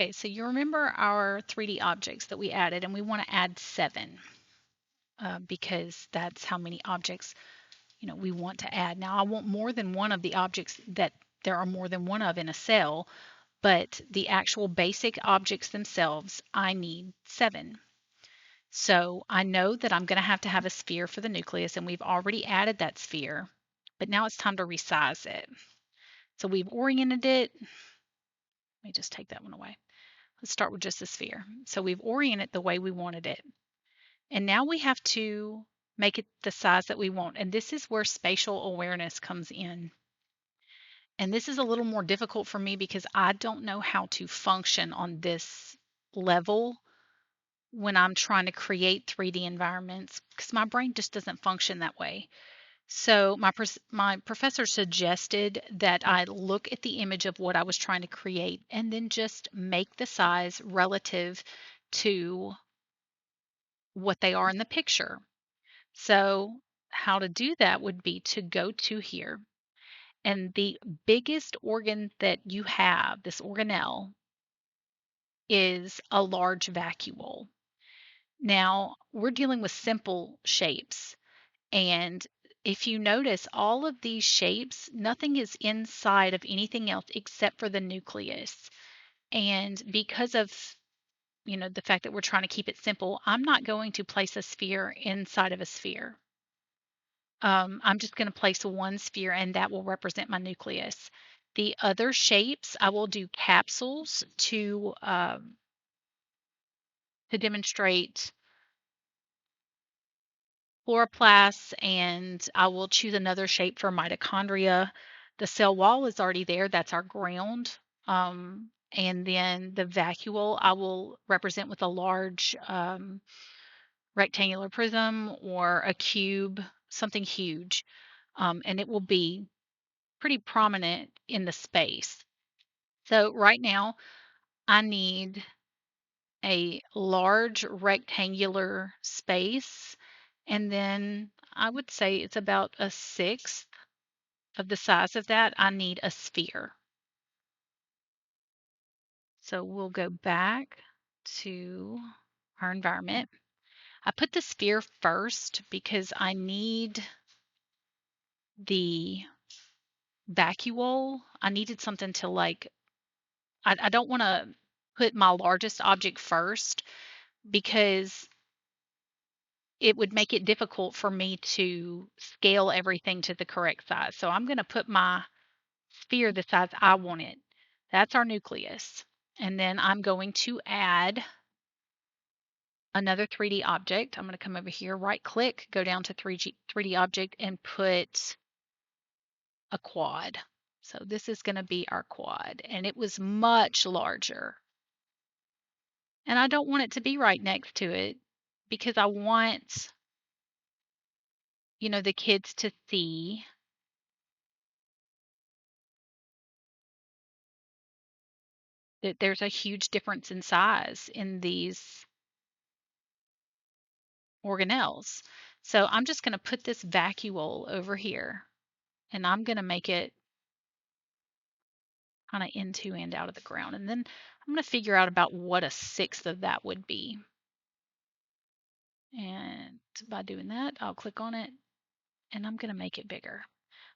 Okay, so you remember our 3D objects that we added, and we want to add 7 because that's how many objects we want to add. Now, I want more than one of the objects that there are more than one of in a cell, but the actual basic objects themselves, I need 7. So I know that I'm going to have a sphere for the nucleus, and we've already added that sphere, but now it's time to resize it. So we've oriented it. Let me just take that one away. Let's start with just the sphere. So we've oriented the way we wanted it. And now we have to make it the size that we want. And this is where spatial awareness comes in. And this is a little more difficult for me because I don't know how to function on this level when I'm trying to create 3D environments because my brain just doesn't function that way. So my professor suggested that I look at the image of what I was trying to create and then just make the size relative to what they are in the picture. So how to do that would be to go to here, and the biggest organ that you have, this organelle, is a large vacuole. Now, we're dealing with simple shapes, and if you notice all of these shapes, nothing is inside of anything else except for the nucleus. And because of the fact that we're trying to keep it simple, I'm not going to place a sphere inside of a sphere. I'm just going to place one sphere and that will represent my nucleus. The other shapes, I will do capsules to demonstrate chloroplasts, and I will choose another shape for mitochondria. The cell wall is already there. That's our ground. And then the vacuole I will represent with a large rectangular prism or a cube, something huge. And it will be pretty prominent in the space. So right now I need a large rectangular space, and then I would say it's about a sixth of the size of that. I need a sphere. So we'll go back to our environment. I put the sphere first because I need the vacuole. I needed something to I don't want to put my largest object first because it would make it difficult for me to scale everything to the correct size. So I'm going to put my sphere the size I want it. That's our nucleus. And then I'm going to add another 3D object. I'm going to come over here, right click, go down to 3D object and put a quad. So this is going to be our quad, and it was much larger. And I don't want it to be right next to it because I want, the kids to see that there's a huge difference in size in these organelles. So I'm just going to put this vacuole over here, and I'm going to make it kind of into and out of the ground. And then I'm going to figure out about what a sixth of that would be. And by doing that, I'll click on it, and I'm going to make it bigger.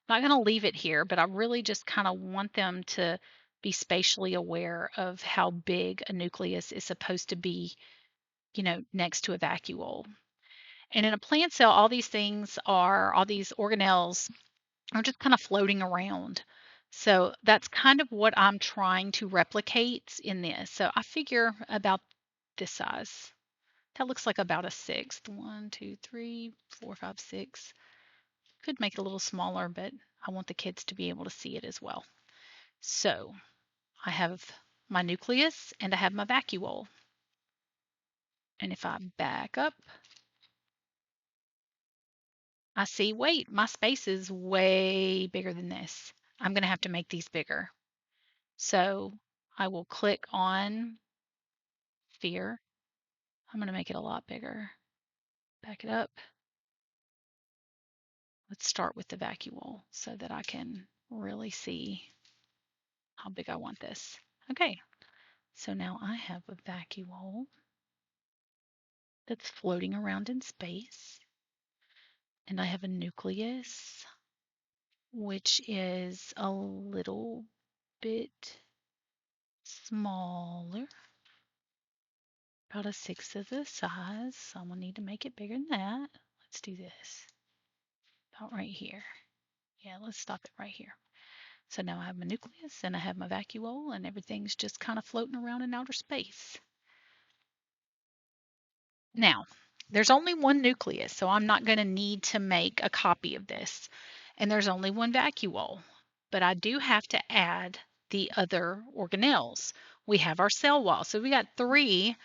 I'm not going to leave it here, but I really just kind of want them to be spatially aware of how big a nucleus is supposed to be, next to a vacuole. And in a plant cell, all these organelles are just kind of floating around. So that's kind of what I'm trying to replicate in this. So I figure about this size. That looks like about a sixth. 1, 2, 3, 4, 5, 6. Could make it a little smaller, but I want the kids to be able to see it as well. So I have my nucleus and I have my vacuole. And if I back up, I see, wait, my space is way bigger than this. I'm going to have to make these bigger. So I will click on sphere. I'm going to make it a lot bigger. Back it up. Let's start with the vacuole so that I can really see how big I want this. Okay, So now I have a vacuole that's floating around in space, and I have a nucleus, which is a little bit smaller, about a sixth of the size. So I'm gonna need to make it bigger than that. Let's do this, about right here. Yeah, let's stop it right here. So now I have my nucleus and I have my vacuole and everything's just kind of floating around in outer space. Now, there's only one nucleus, so I'm not going to need to make a copy of this. And there's only one vacuole, but I do have to add the other organelles. We have our cell wall, so we got 3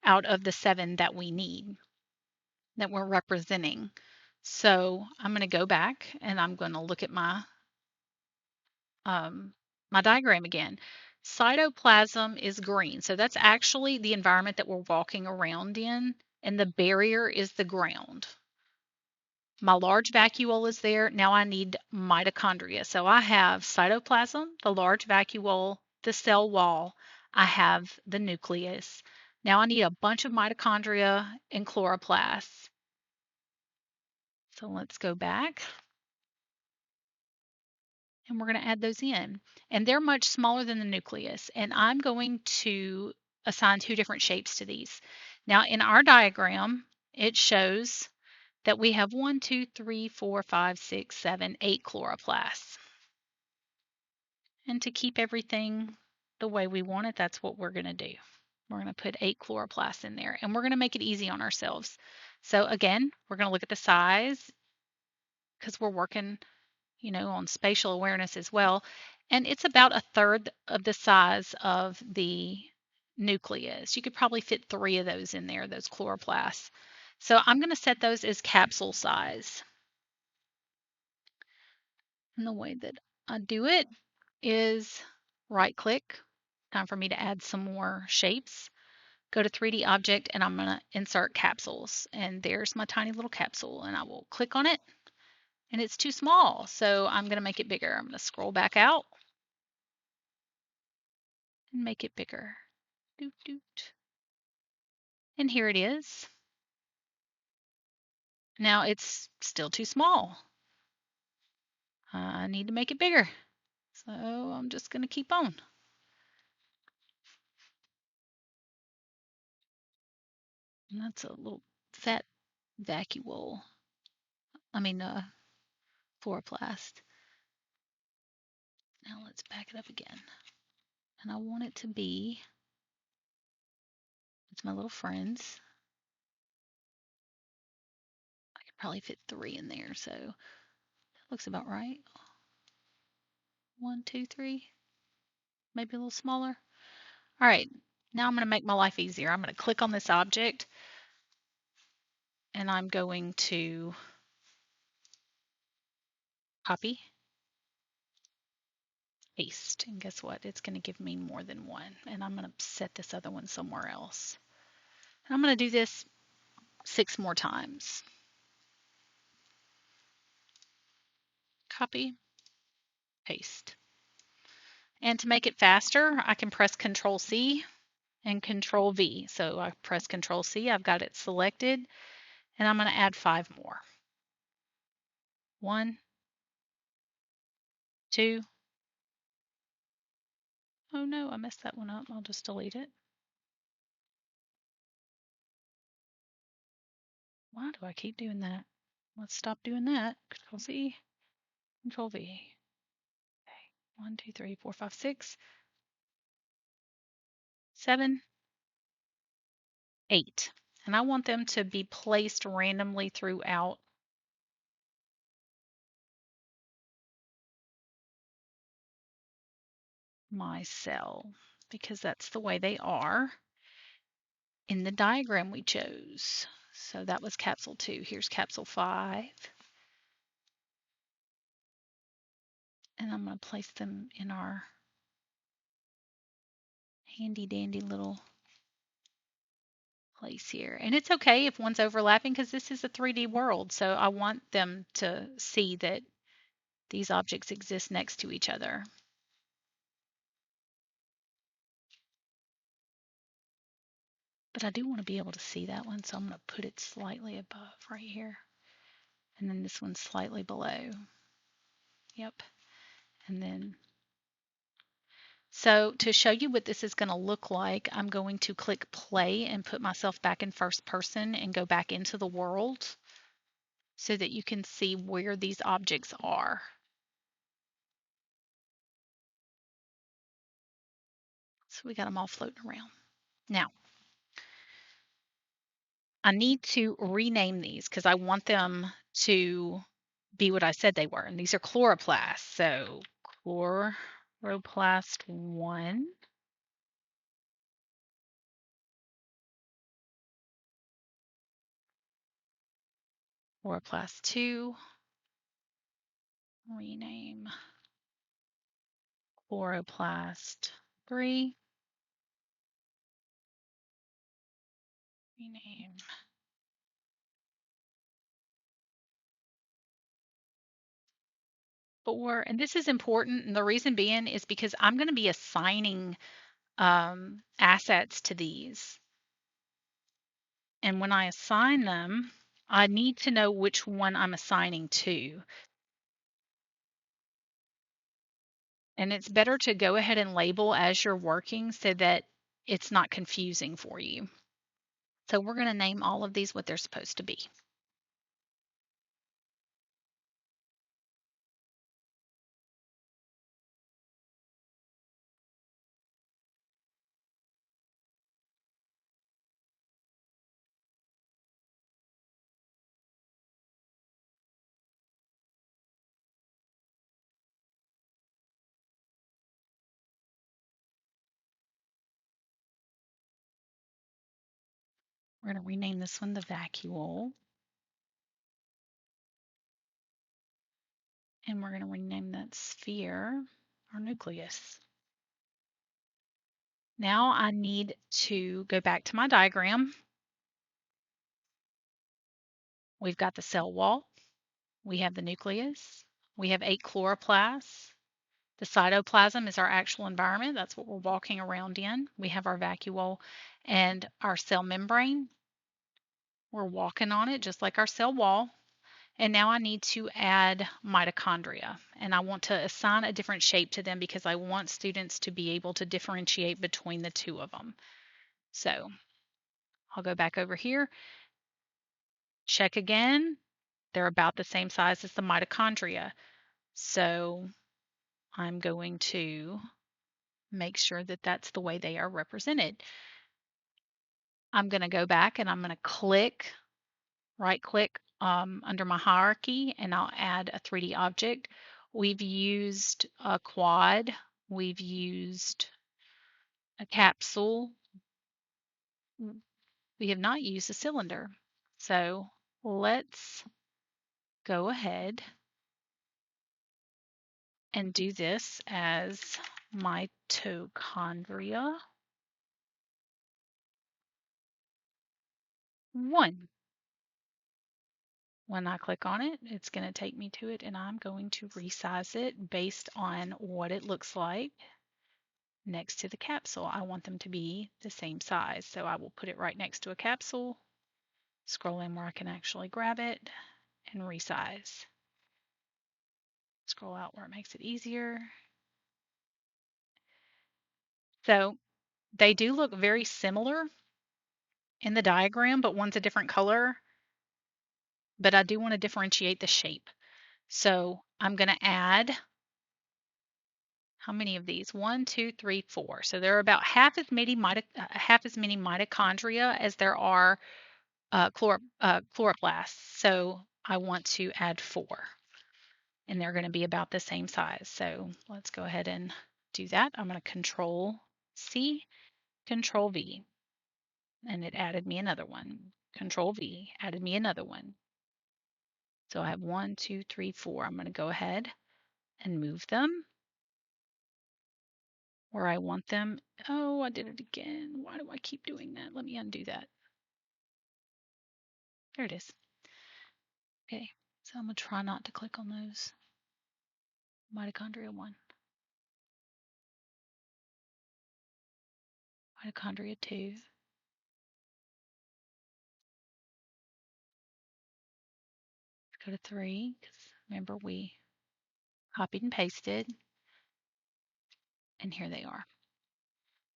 out of the 7 that we need, that we're representing. So I'm going to go back and I'm going to look at my diagram again. Cytoplasm is green, so that's actually the environment that we're walking around in, and the barrier is the ground. My large vacuole is there. Now I need mitochondria. So I have cytoplasm, the large vacuole, the cell wall. I have the nucleus. Now I need a bunch of mitochondria and chloroplasts. So let's go back. And we're going to add those in. And they're much smaller than the nucleus. And I'm going to assign 2 different shapes to these. Now in our diagram, it shows that we have 1, 2, 3, 4, 5, 6, 7, 8 chloroplasts. And to keep everything the way we want it, that's what we're going to do. We're going to put 8 chloroplasts in there, and we're going to make it easy on ourselves. So again, we're going to look at the size because we're working, on spatial awareness as well. And it's about a third of the size of the nucleus. You could probably fit 3 of those in there, those chloroplasts. So I'm going to set those as capsule size. And the way that I do it is right click. Time for me to add some more shapes. Go to 3D object and I'm going to insert capsules. And there's my tiny little capsule, and I will click on it. And it's too small, so I'm going to make it bigger. I'm going to scroll back out and make it bigger. Doot, doot. And here it is. Now it's still too small. I need to make it bigger. So I'm just going to keep on. And that's a little fat vacuole. Chloroplast. Now let's back it up again. And I want it to be, it's my little friends. I could probably fit 3 in there, so that looks about right. 1, 2, 3, maybe a little smaller. All right, now I'm going to make my life easier. I'm going to click on this object, and I'm going to copy, paste, and guess what? It's going to give me more than one, and I'm going to set this other one somewhere else. And I'm going to do this 6 more times. Copy, paste. And to make it faster, I can press Control C and Control V. So I press Control C, I've got it selected, and I'm going to add 5 more. 1, 2. Oh no, I messed that one up. I'll just delete it. Why do I keep doing that? Let's stop doing that. Control C, Control V. Okay. 1, 2, 3, 4, 5, 6, 7, 8. And I want them to be placed randomly throughout my cell because that's the way they are in the diagram we chose. So that was capsule 2. Here's capsule 5. And I'm going to place them in our handy dandy little place here. And it's okay if one's overlapping because this is a 3D world. So I want them to see that these objects exist next to each other. but I do want to be able to see that one, so I'm going to put it slightly above right here. And then this one's slightly below. Yep. And then, so to show you what this is going to look like, I'm going to click play and put myself back in first person and go back into the world so that you can see where these objects are. So we got them all floating around. Now, I need to rename these because I want them to be what I said they were. And these are chloroplasts. So chloroplast 1, chloroplast 2, rename chloroplast 3, rename 4. And this is important. And the reason being is because I'm going to be assigning assets to these. And when I assign them, I need to know which one I'm assigning to. And it's better to go ahead and label as you're working so that it's not confusing for you. So we're going to name all of these what they're supposed to be. We're going to rename this one the vacuole. And we're going to rename that sphere our nucleus. Now I need to go back to my diagram. We've got the cell wall. We have the nucleus. We have 8 chloroplasts. The cytoplasm is our actual environment. That's what we're walking around in. We have our vacuole and our cell membrane. We're walking on it just like our cell wall. And now I need to add mitochondria. And I want to assign a different shape to them because I want students to be able to differentiate between the two of them. So I'll go back over here, check again. They're about the same size as the mitochondria. So I'm going to make sure that that's the way they are represented. I'm going to go back and I'm going to click, right click under my hierarchy, and I'll add a 3D object. We've used a quad, we've used a capsule, we have not used a cylinder. So let's go ahead and do this as mitochondria 1. When I click on it, it's going to take me to it, and I'm going to resize it based on what it looks like next to the capsule. I want them to be the same size, so I will put it right next to a capsule, scroll in where I can actually grab it, and resize. Scroll out where it makes it easier. So they do look very similar in the diagram, but one's a different color. But I do want to differentiate the shape. So I'm going to add, how many of these? 1, 2, 3, 4. So there are about half as many mitochondria as there are chloroplasts. So I want to add 4. And they're going to be about the same size. So let's go ahead and do that. I'm going to Control C, Control V, and it added me another one. Control V, added me another one. So I have 1, 2, 3, 4. I'm going to go ahead and move them where I want them. Oh, I did it again. Why do I keep doing that? Let me undo that. There it is. Okay, so I'm going to try not to click on those. Mitochondria 1. Mitochondria 2. Go to 3, because remember we copied and pasted, and here they are.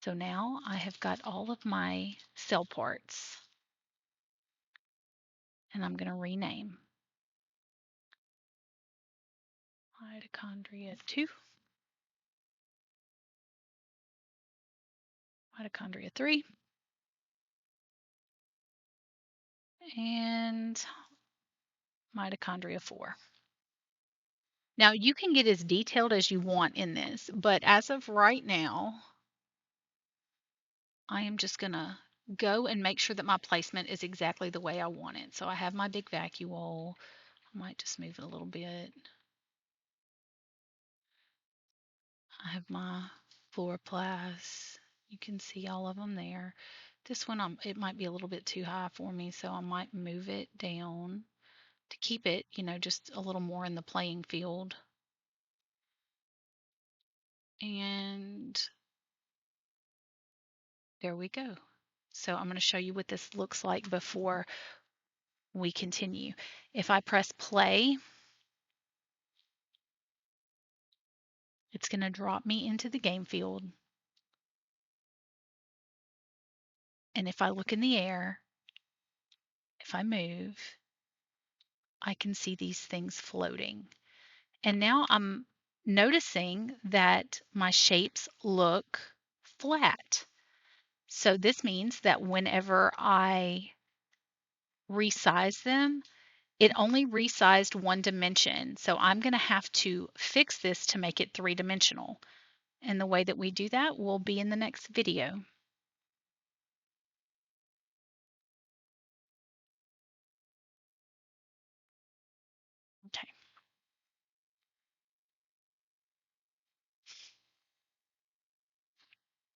So now I have got all of my cell parts, and I'm going to rename. Mitochondria 2, mitochondria 3, and mitochondria 4. Now you can get as detailed as you want in this, but as of right now, I am just going to go and make sure that my placement is exactly the way I want it. So I have my big vacuole. I might just move it a little bit. I have my fluoroplast. You can see all of them there. This one, it might be a little bit too high for me, so I might move it down to keep it, just a little more in the playing field. And there we go. So I'm going to show you what this looks like before we continue. If I press play, it's going to drop me into the game field. And if I look in the air, if I move, I can see these things floating. And now I'm noticing that my shapes look flat. So this means that whenever I resize them, it only resized one dimension. So I'm going to have to fix this to make it 3-dimensional. And the way that we do that will be in the next video.